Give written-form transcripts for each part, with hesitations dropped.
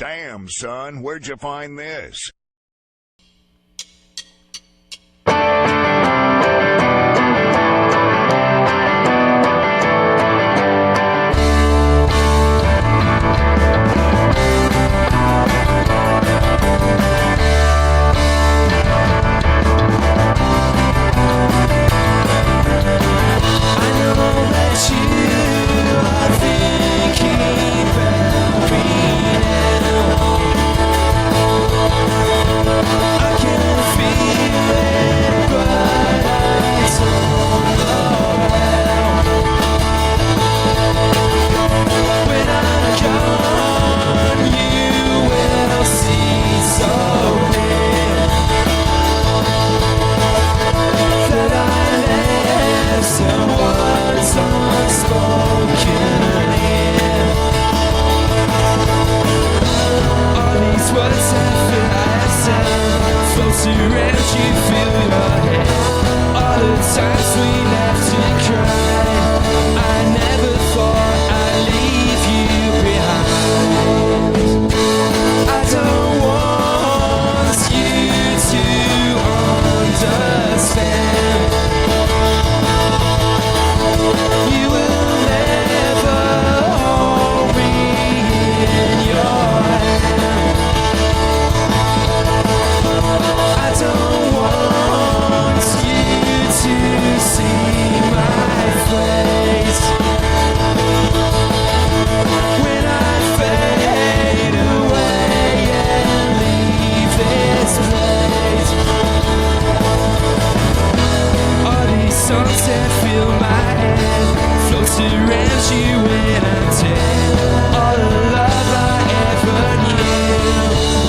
Damn, son, where'd you find this?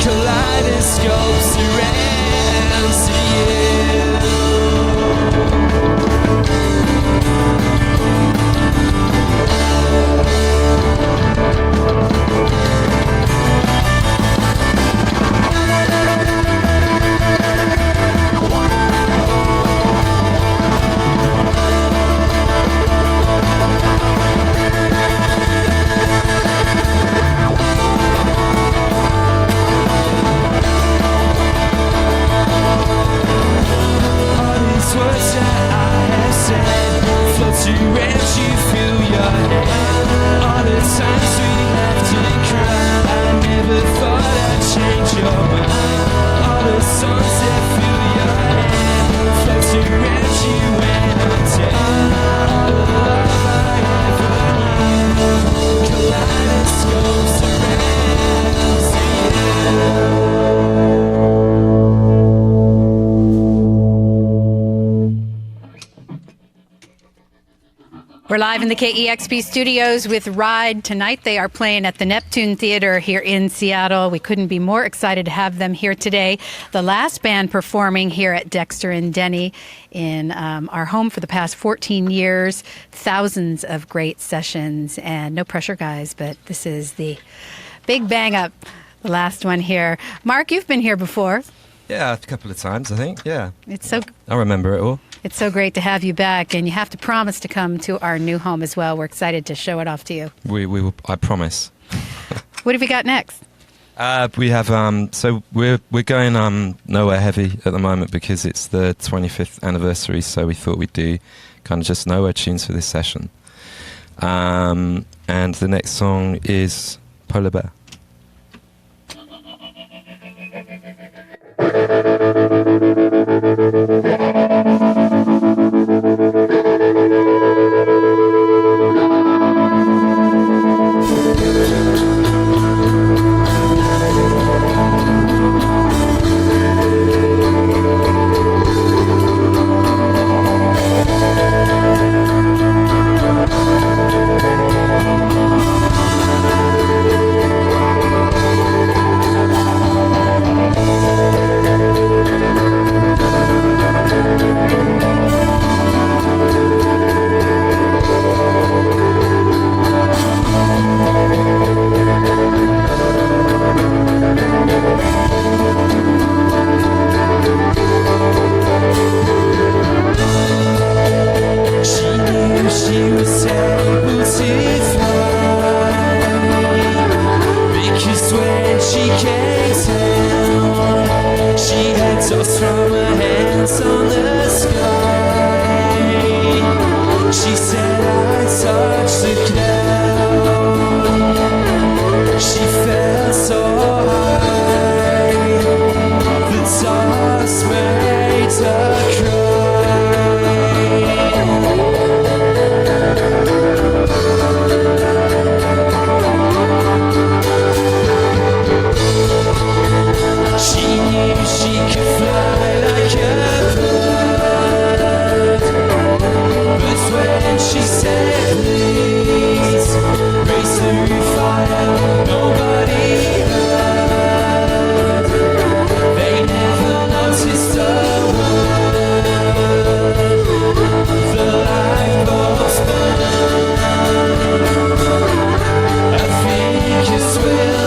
Kaleidoscope surrounds you. We're live in the KEXP studios with Ride. Tonight they are playing at the Neptune Theater here in Seattle. We couldn't be more excited to have them here today. The last band performing here at Dexter and Denny in our home for the past 14 years. Thousands of great sessions, and no pressure, guys, but this is the big bang up, the last one here. Mark, you've been here before. Yeah, a couple of times, I think. Yeah. I remember it all. It's so great to have you back, and you have to promise to come to our new home as well. We're excited to show it off to you. We will, I promise. What have we got next? We have so we're going nowhere heavy at the moment because it's the 25th anniversary. So we thought we'd do kind of just nowhere tunes for this session. And the next song is Polar Bear. dust from her hands on the sky. She said I touched the cloud. She felt so high. The dust made her she knew she could fly like a bird, but when she said please, race through fire, nobody heard. They never noticed a word. The light bulbs burn. I think it's will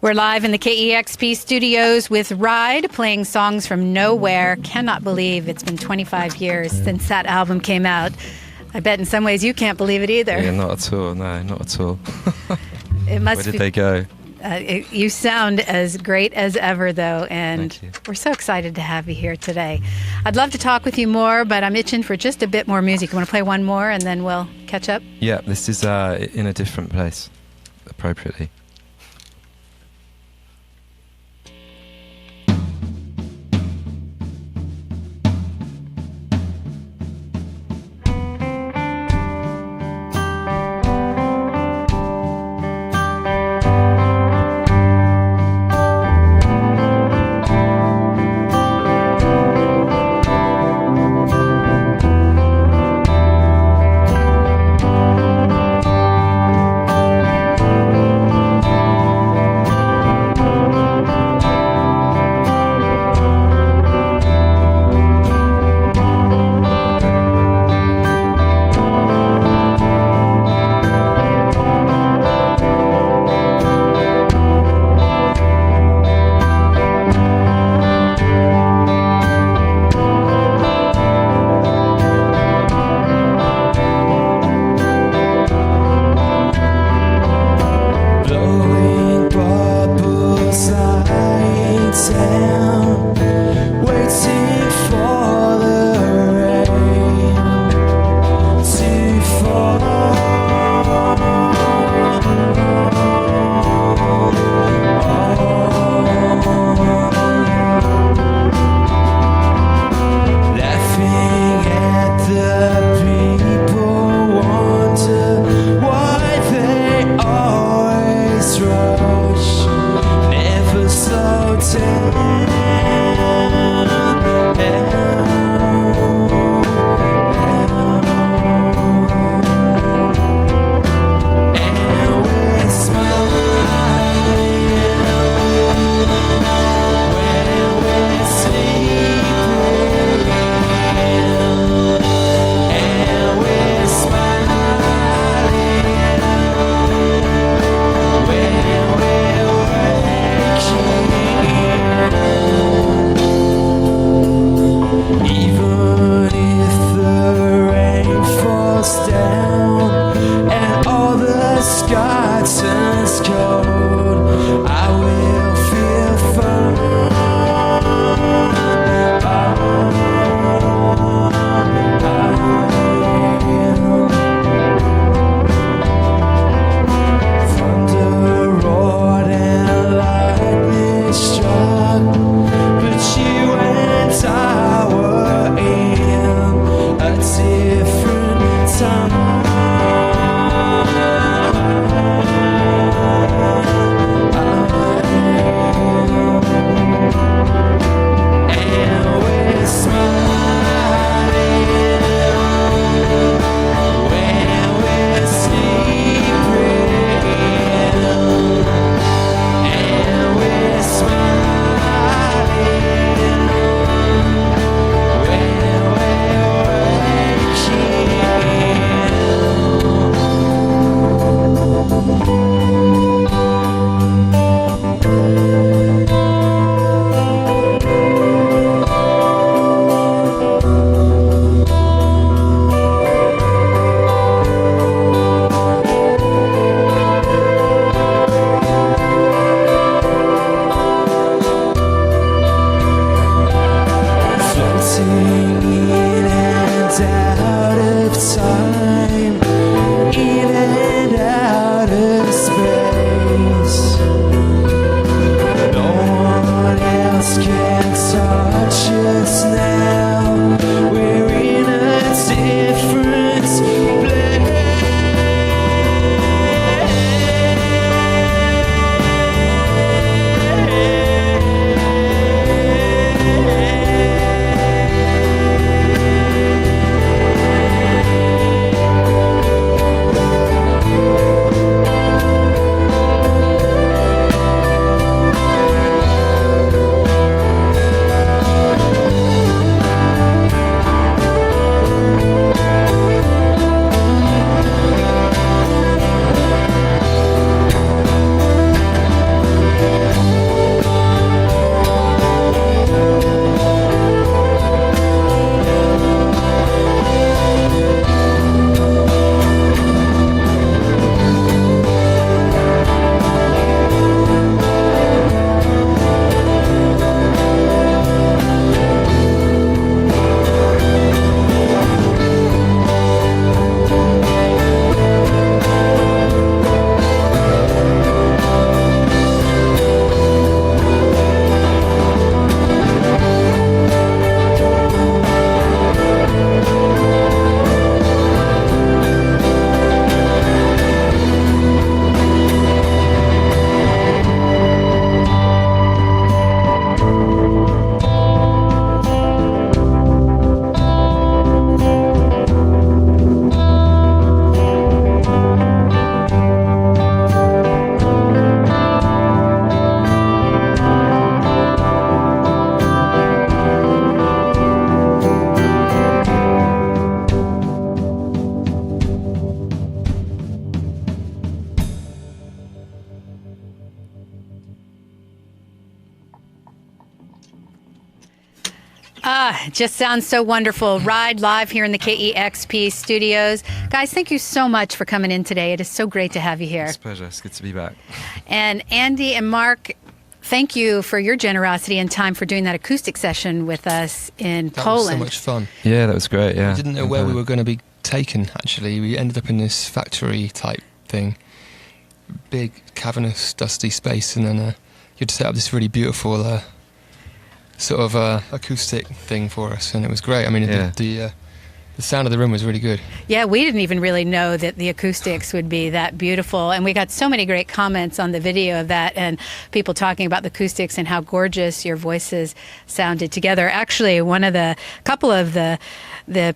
We're live in the KEXP studios with Ride, playing songs from nowhere. Cannot believe it's been 25 years since that album came out. I bet in some ways you can't believe it either. Yeah, not at all. No, not at all. It must Where did they go? You sound as great as ever, though, and Thank you. we're so excited to have you here today. I'd love to talk with you more, but I'm itching for just a bit more music. You want to play one more, and then we'll catch up? Yeah, this is in a different place, appropriately. It just sounds so wonderful. Ride live here in the KEXP studios. Guys, thank you so much for coming in today. It is so great to have you here. It's a pleasure. It's good to be back. And Andy and Mark, thank you for your generosity and time for doing that acoustic session with us in Poland. That was so much fun. Yeah, that was great. Yeah, We didn't know where we were going to be taken, actually. We ended up in this factory type thing. Big, cavernous, dusty space, and then you had to set up this really beautiful sort of acoustic thing for us, and it was great. I mean, Yeah. the The sound of the room was really good. Yeah, we didn't even really know that the acoustics would be that beautiful. And we got so many great comments on the video of that, and people talking about the acoustics and how gorgeous your voices sounded together. Actually, couple of the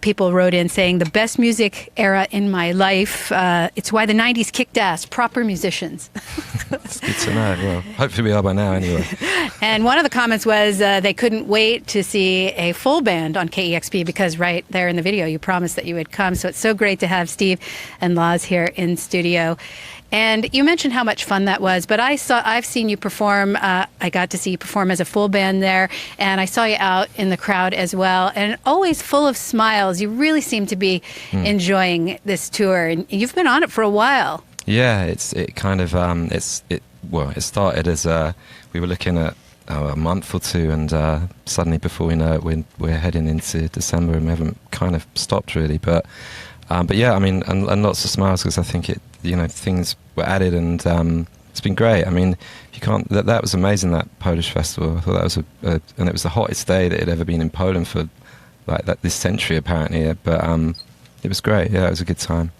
people wrote in saying the best music era in my life. It's why the 90s kicked ass. Proper musicians. It's good to know. Well, hopefully we are by now anyway. And one of the comments was they couldn't wait to see a full band on KEXP because right there in the video you promised that you would come. So it's so great to have Steve and Laz here in studio. And you mentioned how much fun that was, but I've seen you perform. I got to see you perform as a full band there, and I saw you out in the crowd as well, and always full of smiles. You really seem to be enjoying this tour, and you've been on it for a while. Yeah, it started as we were looking at a month or two, and suddenly before we know it, we're heading into December, and we haven't kind of stopped really. But yeah, I mean, and lots of smiles because I think things were added, and it's been great. I mean, you can't. That was amazing. That Polish festival. I thought that was and it was the hottest day that had ever been in Poland for this century apparently. But it was great. Yeah, it was a good time.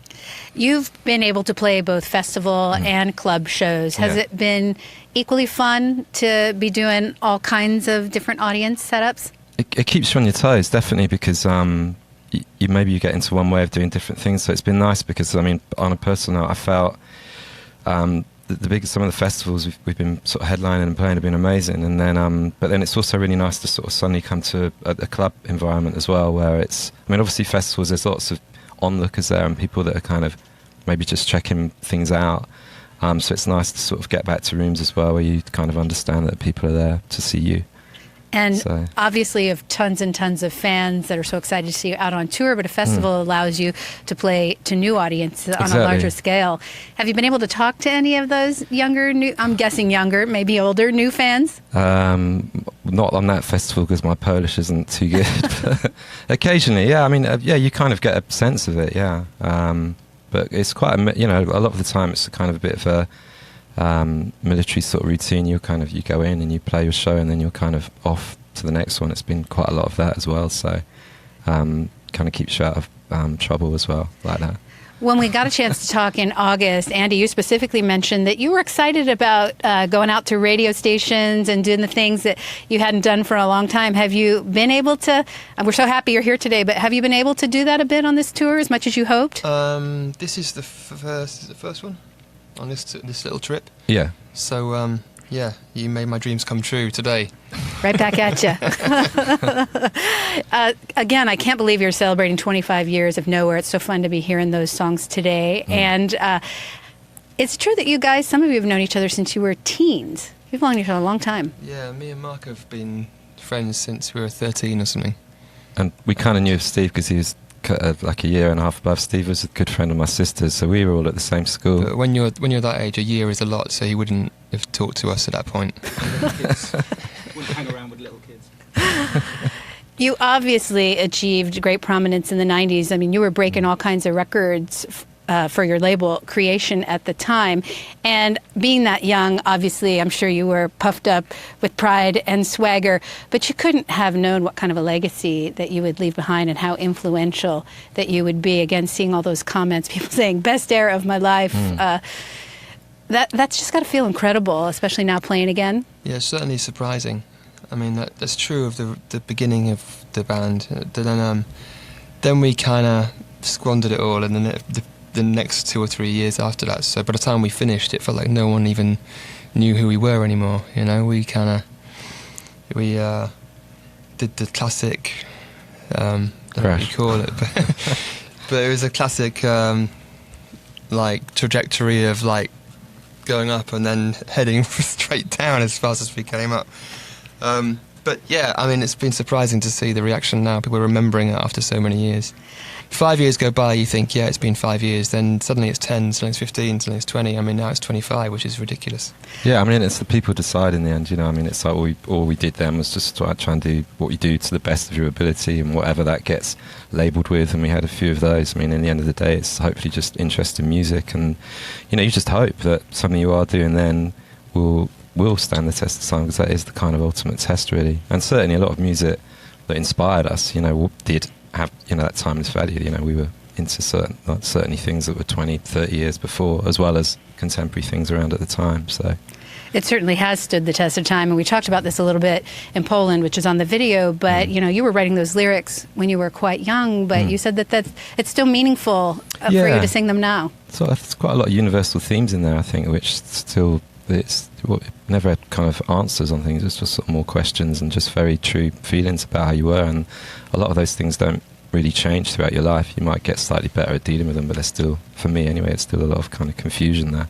You've been able to play both festival and club shows. Has it been equally fun to be doing all kinds of different audience setups? It keeps you on your toes, definitely, because maybe you get into one way of doing different things. So it's been nice because, I mean, on a personal note, I felt some of the festivals we've been sort of headlining and playing have been amazing. And then, but then it's also really nice to sort of suddenly come to a club environment as well, where it's, I mean, obviously festivals, there's lots of onlookers there and people that are kind of maybe just checking things out. So it's nice to sort of get back to rooms as well where you kind of understand that people are there to see you. And obviously you have tons and tons of fans that are so excited to see you out on tour, but a festival allows you to play to new audiences on a larger scale. Have you been able to talk to any of those younger, I'm guessing younger, maybe older, new fans? Not on that festival because my Polish isn't too good. But occasionally, yeah, I mean, you kind of get a sense of it, yeah. But it's quite, a lot of the time it's kind of a bit of a military sort of routine. You go in and you play your show and then you're kind of off to the next one. It's been quite a lot of that as well, so kind of keeps you out of trouble as well, like that. When we got a chance to talk in August, Andy, you specifically mentioned that you were excited about going out to radio stations and doing the things that you hadn't done for a long time. Have you been able to, we're so happy you're here today, but have you been able to do that a bit on this tour as much as you hoped? This is the first one on this little trip. Yeah. So, yeah, you made my dreams come true today. Right back at you. Again, I can't believe you're celebrating 25 years of Nowhere. It's so fun to be hearing those songs today. And it's true that you guys, some of you have known each other since you were teens. You've known each other a long time. Yeah, me and Mark have been friends since we were 13 or something. And we kind of knew of Steve because he was like a year and a half above. Steve was a good friend of my sister's, so we were all at the same school. But when you're that age, a year is a lot, so he wouldn't have talked to us at that point. Wouldn't hang around with little kids. You obviously achieved great prominence in the 90s. I mean, you were breaking all kinds of records for your label Creation at the time. And being that young, obviously, I'm sure you were puffed up with pride and swagger, but you couldn't have known what kind of a legacy that you would leave behind and how influential that you would be. Again, seeing all those comments, people saying, best era of my life. That's just got to feel incredible, especially now playing again. Yeah, it's certainly surprising. I mean, that's true of the beginning of the band. Then we kind of squandered it all, and then the next 2 or 3 years after that. So by the time we finished, it felt like no one even knew who we were anymore. You know, we did the classic, I don't know what you call it, but it was a classic like trajectory of like going up and then heading straight down as fast as we came up. But yeah, I mean, it's been surprising to see the reaction now. People are remembering it after so many years. 5 years go by, you think, yeah, it's been 5 years. Then suddenly it's 10, suddenly it's 15, suddenly it's 20. I mean, now it's 25, which is ridiculous. Yeah, I mean, it's the people decide in the end, you know. I mean, it's like all we did then was just try and do what you do to the best of your ability, and whatever that gets labelled with, and we had a few of those. I mean, in the end of the day, it's hopefully just interest in music, and, you know, you just hope that something you are doing then will stand the test of time, because that is the kind of ultimate test, really. And certainly a lot of music that inspired us, you know, did have, that timeless value. We were into certainly things that were 20, 30 years before, as well as contemporary things around at the time. So it certainly has stood the test of time, and we talked about this a little bit in Poland, which is on the video, but you were writing those lyrics when you were quite young, but you said that it's still meaningful for you to sing them now. So there's quite a lot of universal themes in there, I think, which still, it never had kind of answers on things. It's just sort of more questions and just very true feelings about how you were, and a lot of those things don't really change throughout your life. You might get slightly better at dealing with them, but there's still, for me anyway, it's still a lot of kind of confusion there.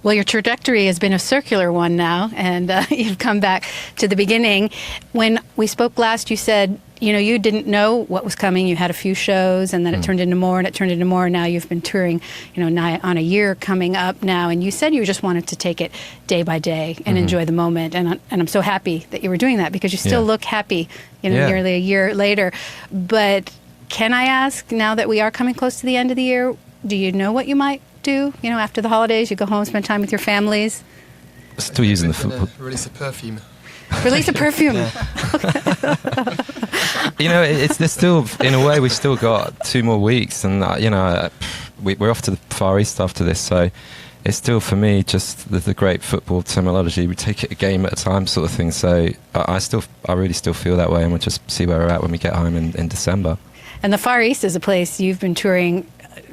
Well, your trajectory has been a circular one now, and you've come back to the beginning. When we spoke last, you said, you didn't know what was coming. You had a few shows, and then it turned into more, and it turned into more. Now you've been touring, nigh on a year coming up now, and you said you just wanted to take it day by day and enjoy the moment. And I'm so happy that you were doing that, because you still look happy, nearly a year later. But can I ask, now that we are coming close to the end of the year, do you know what you might do? After the holidays, you go home, spend time with your families. Still using the football. Release a perfume. Release a perfume. There's still, in a way, we've still got 2 more weeks, and we're off to the Far East after this, so it's still, for me, just the great football terminology. We take it a game at a time, sort of thing. So I really still feel that way, and we'll just see where we're at when we get home in December. And the Far East is a place you've been touring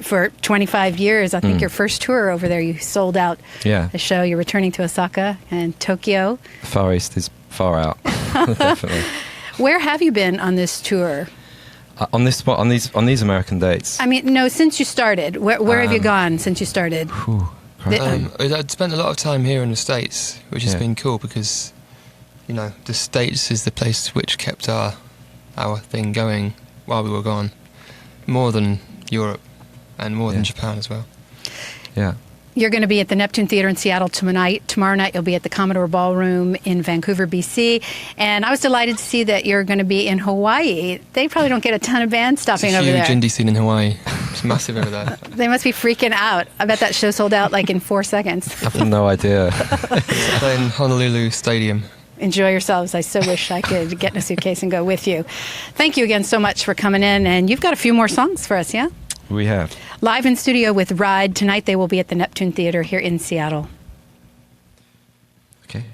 for 25 years. I think your first tour over there, you sold out the show. You're returning to Osaka and Tokyo. The Far East is far out, definitely. Where have you been on this tour? On these American dates? I mean, no, since you started. Where have you gone since you started? I'd spent a lot of time here in the States, which has been cool, because, the States is the place which kept our thing going while we were gone, more than Europe. And more than Japan as well. Yeah. You're going to be at the Neptune Theatre in Seattle tonight. Tomorrow night you'll be at the Commodore Ballroom in Vancouver, BC. And I was delighted to see that you're going to be in Hawaii. They probably don't get a ton of bands stopping over there. It's a huge indie scene in Hawaii. It's massive over there. They must be freaking out. I bet that show sold out like in 4 seconds. I have no idea. It's playing Honolulu Stadium. Enjoy yourselves. I so wish I could get in a suitcase and go with you. Thank you again so much for coming in. And you've got a few more songs for us, yeah? We have. Live in studio with Ride. Tonight they will be at the Neptune Theatre here in Seattle. Okay.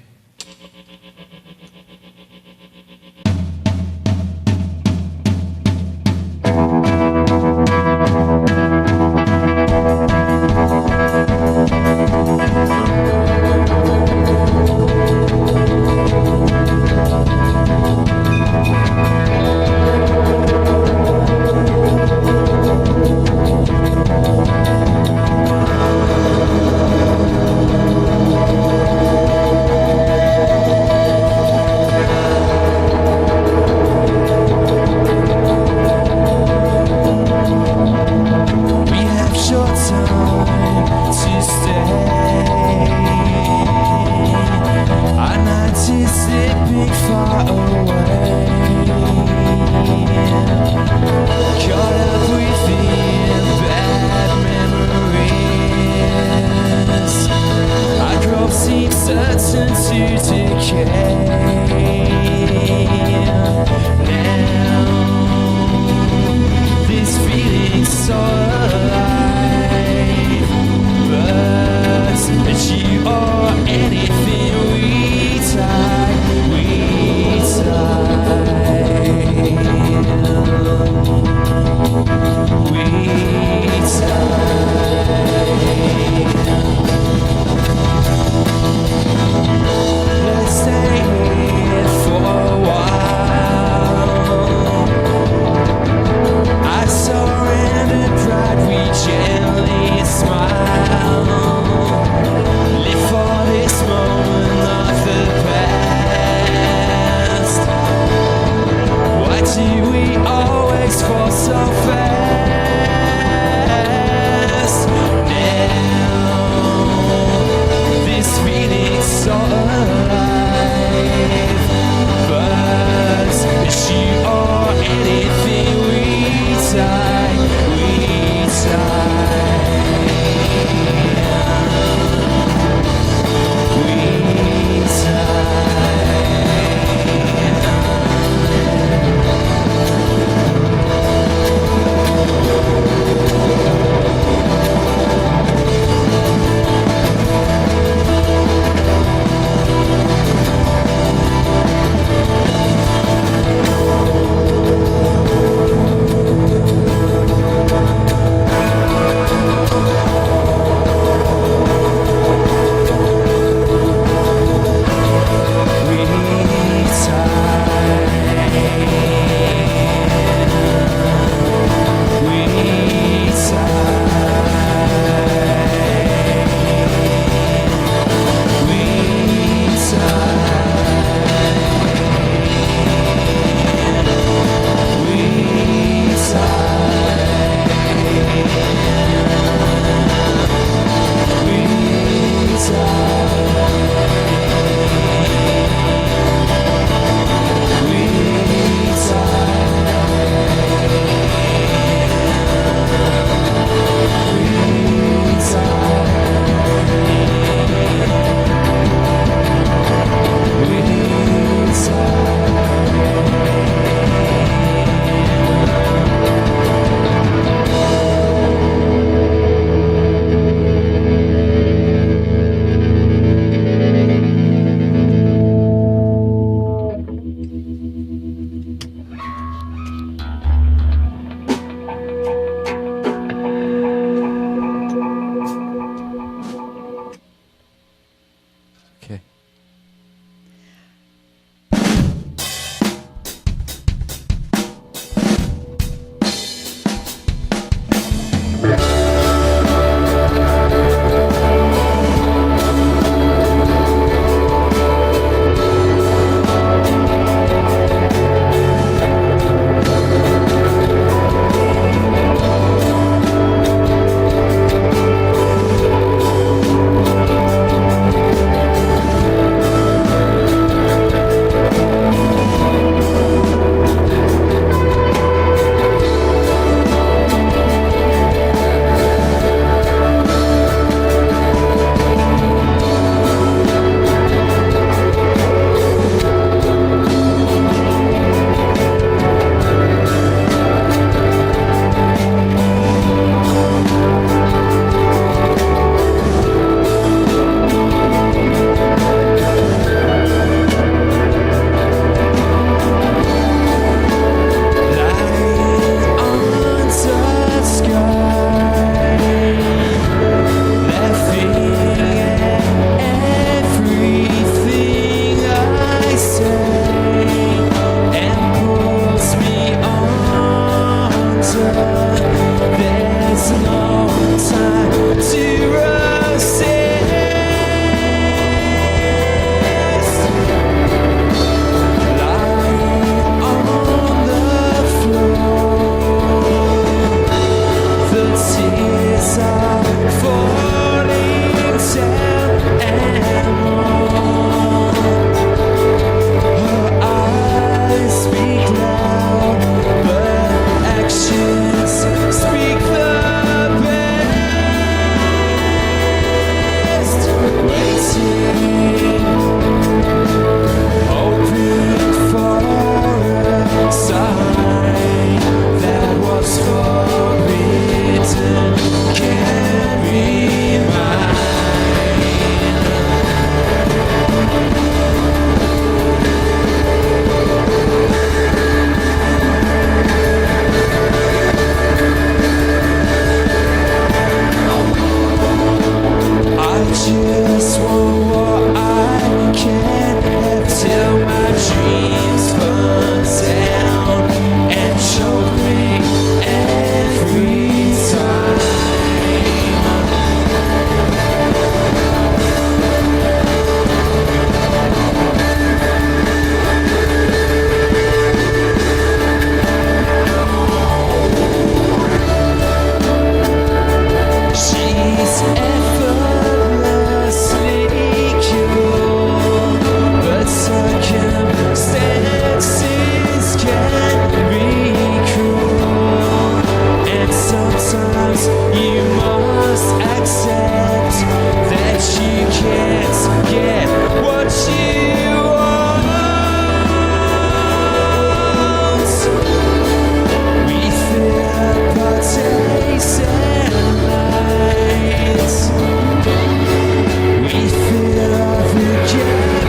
Anything we tie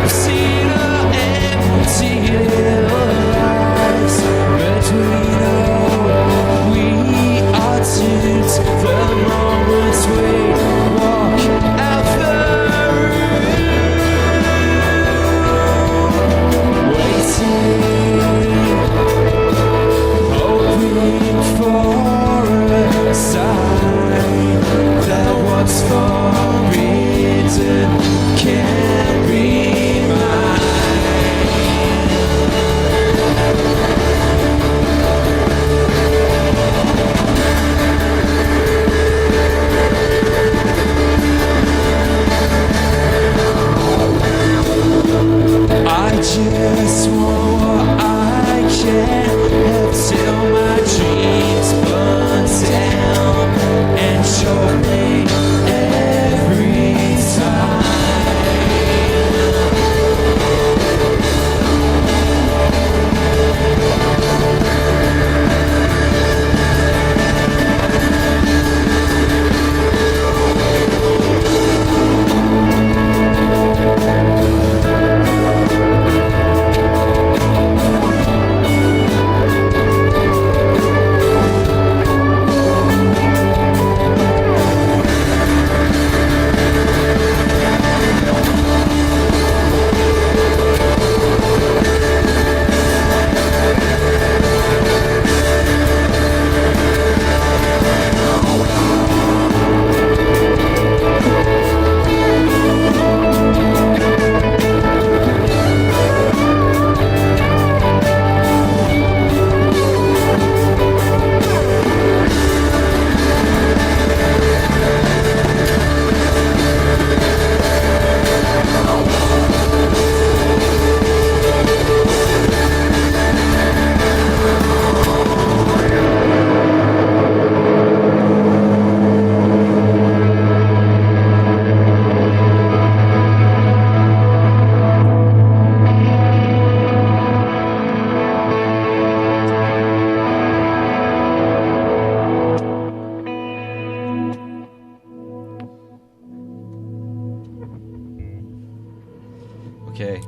I've seen our empty little lives, but we know we are doomed. The moment we walk out the room, waiting, hoping for a sign that what's forbidden can't be mine. I just want what I can have till my dreams burn down and choke me every time. Okay.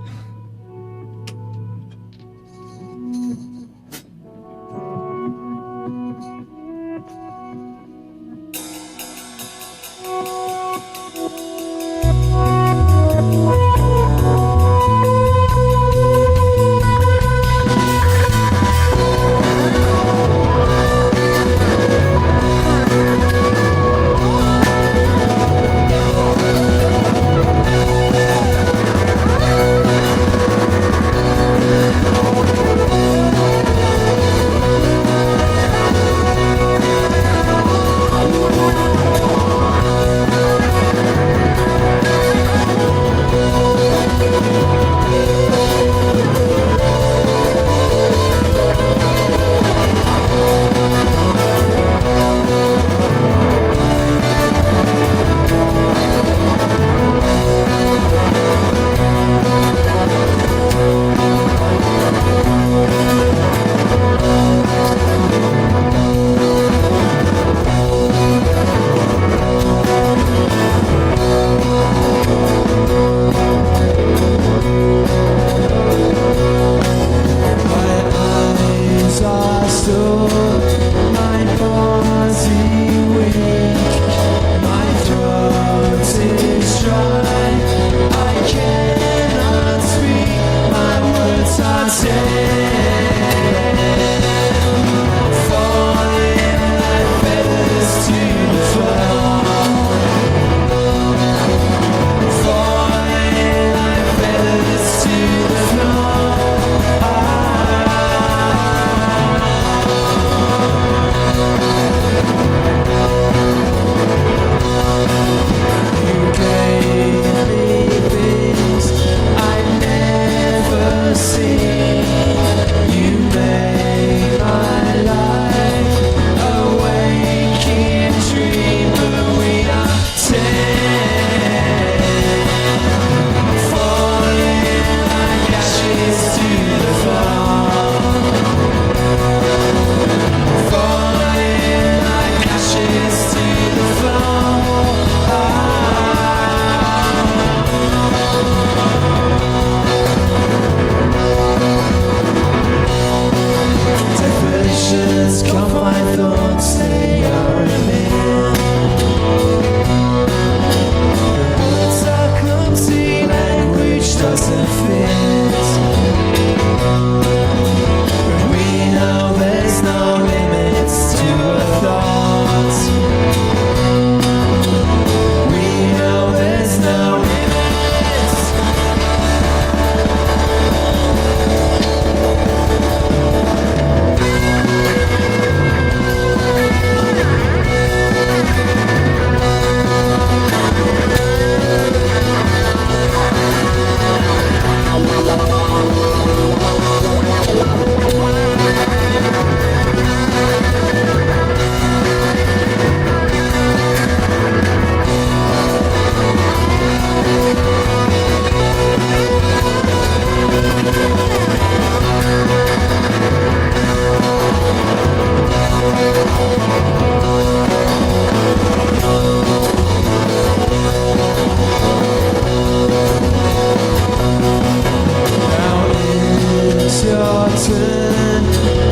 turn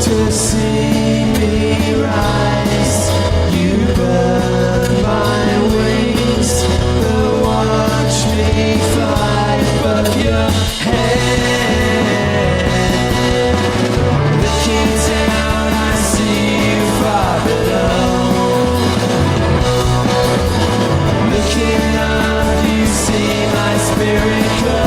to see me rise. You burn my wings, they'll watch me fly above your head. Looking down, I see you far below. Looking up, you see my spirit glow.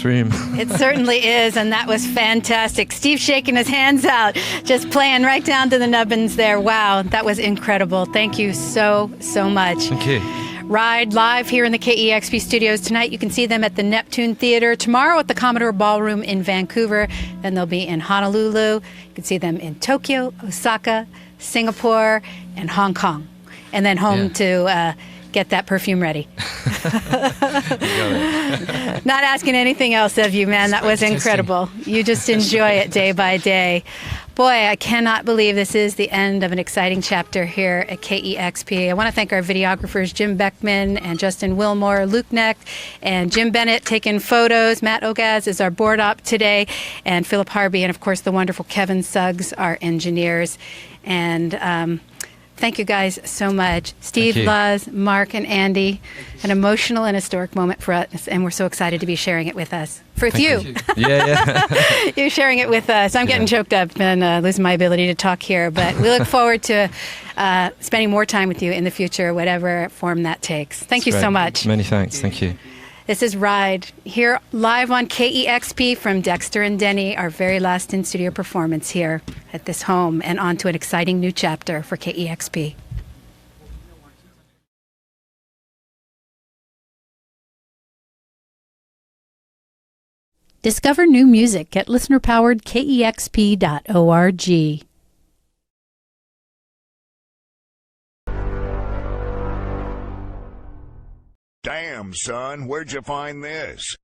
Room. It certainly is, and that was fantastic. Steve shaking his hands out, just playing right down to the nubbins there. Wow, that was incredible. Thank you so much. Thank you. Ride live here in the KEXP studios tonight. You can see them at the Neptune Theater. Tomorrow at the Commodore Ballroom in Vancouver. Then they'll be in Honolulu. You can see them in Tokyo, Osaka, Singapore, and Hong Kong. And then home to get that perfume ready. Not asking anything else of you, man. That was incredible. You just enjoy it day by day. Boy, I cannot believe this is the end of an exciting chapter here at KEXP. I want to thank our videographers, Jim Beckman and Justin Wilmore, Luke Neck, and Jim Bennett taking photos. Matt Ogaz is our board op today, and Philip Harvey, and of course the wonderful Kevin Suggs, our engineers. And thank you guys so much. Steve, Luz, Mark, and Andy. An emotional and historic moment for us, and we're so excited to be sharing it with us. With you. Yeah. You're sharing it with us. I'm getting choked up and losing my ability to talk here, but we look forward to spending more time with you in the future, whatever form that takes. Thank you so much. Many thanks. Thank you. This is Ride, here live on KEXP from Dexter and Denny, our very last in-studio performance here at this home, and on to an exciting new chapter for KEXP. Discover new music at listener-powered kexp.org. Damn, son, where'd you find this?